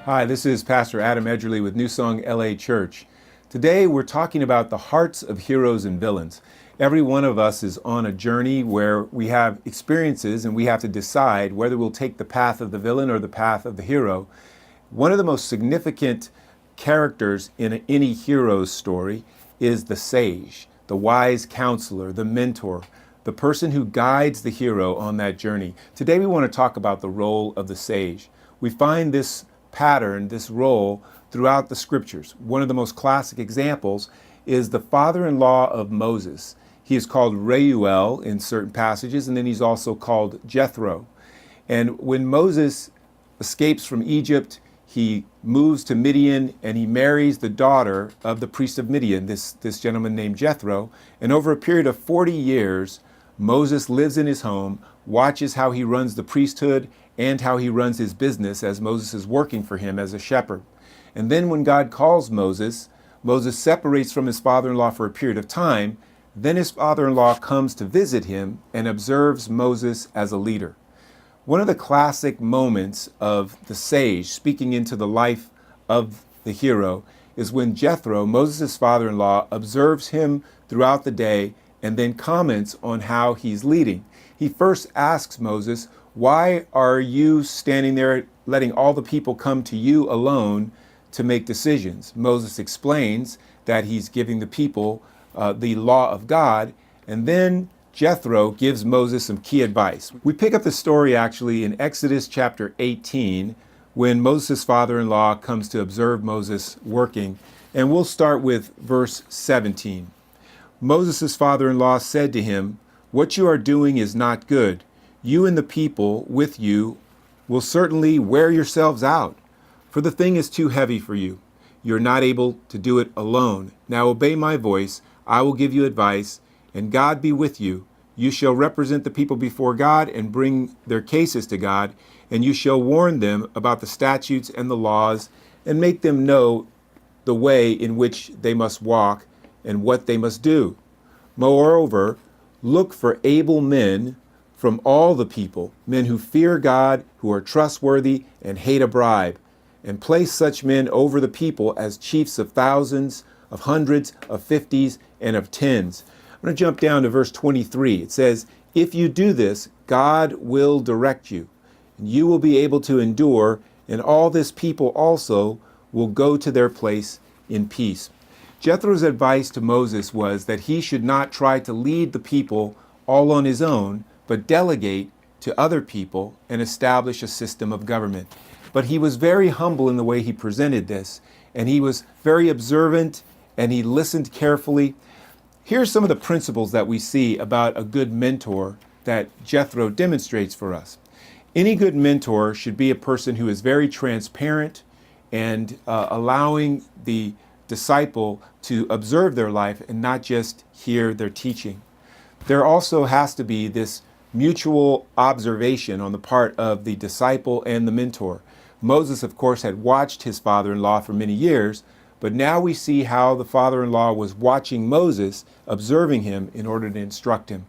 Hi, this is Pastor Adam Edgerly with New Song LA Church. Today we're talking about the hearts of heroes and villains. Every one of us is on a journey where we have experiences and we have to decide whether we'll take the path of the villain or the path of the hero. One of the most significant characters in any hero's story is the sage, the wise counselor, the mentor, the person who guides the hero on that journey. Today we want to talk about the role of the sage. We find this pattern, this role, throughout the scriptures. One of the most classic examples is the father-in-law of Moses. He is called Reuel in certain passages, and then he's also called Jethro. And when Moses escapes from Egypt, he moves to Midian and he marries the daughter of the priest of Midian, this gentleman named Jethro. And over a period of 40 years, Moses lives in his home, watches how he runs the priesthood and how he runs his business as Moses is working for him as a shepherd. And then when God calls Moses, Moses separates from his father-in-law for a period of time. Then his father-in-law comes to visit him and observes Moses as a leader. One of the classic moments of the sage speaking into the life of the hero is when Jethro, Moses' father-in-law, observes him throughout the day and then comments on how he's leading. He first asks Moses, "Why are you standing there letting all the people come to you alone to make decisions?" Moses explains that he's giving the people the law of God, and then Jethro gives Moses some key advice. We pick up the story actually in Exodus chapter 18 when Moses' father-in-law comes to observe Moses working, and we'll start with verse 17. Moses' father-in-law said to him, "What you are doing is not good. You and the people with you will certainly wear yourselves out, for the thing is too heavy for you. You're not able to do it alone. Now obey my voice. I will give you advice, and God be with you. You shall represent the people before God and bring their cases to God, and you shall warn them about the statutes and the laws, and make them know the way in which they must walk and what they must do. Moreover, look for able men from all the people, men who fear God, who are trustworthy and hate a bribe, and place such men over the people as chiefs of thousands, of hundreds, of fifties, and of tens." I'm going to jump down to verse 23. It says, "If you do this, God will direct you, and you will be able to endure, and all this people also will go to their place in peace." Jethro's advice to Moses was that he should not try to lead the people all on his own, but delegate to other people and establish a system of government. But he was very humble in the way he presented this, and he was very observant, and he listened carefully. Here's some of the principles that we see about a good mentor that Jethro demonstrates for us. Any good mentor should be a person who is very transparent and allowing the disciple to observe their life and not just hear their teaching. There also has to be this mutual observation on the part of the disciple and the mentor. Moses, of course, had watched his father-in-law for many years, but now we see how the father-in-law was watching Moses, observing him in order to instruct him.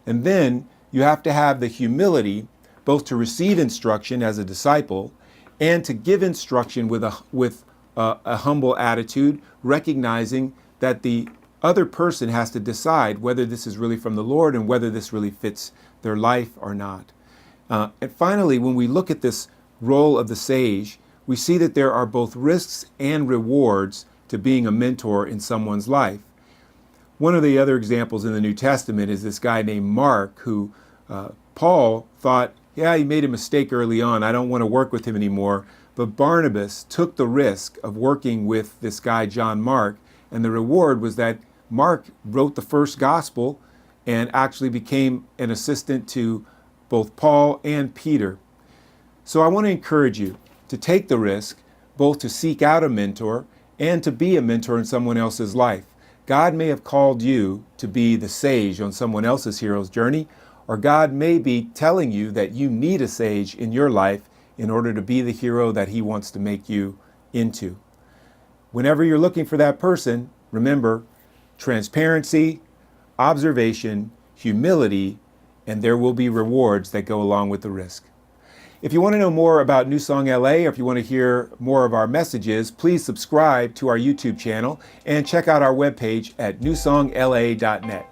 And then you have to have the humility both to receive instruction as a disciple and to give instruction with a humble attitude, recognizing that the other person has to decide whether this is really from the Lord and whether this really fits their life or not. And finally, when we look at this role of the sage, we see that there are both risks and rewards to being a mentor in someone's life. One of the other examples in the New Testament is this guy named Mark, who Paul thought, yeah, he made a mistake early on. I don't want to work with him anymore. But Barnabas took the risk of working with this guy, John Mark, and the reward was that Mark wrote the first gospel and actually became an assistant to both Paul and Peter. So I want to encourage you to take the risk, both to seek out a mentor and to be a mentor in someone else's life. God may have called you to be the sage on someone else's hero's journey, or God may be telling you that you need a sage in your life in order to be the hero that he wants to make you into. Whenever you're looking for that person, remember transparency, observation, humility, and there will be rewards that go along with the risk. If you want to know more about New Song LA, or if you want to hear more of our messages, please subscribe to our YouTube channel and check out our webpage at newsongla.net.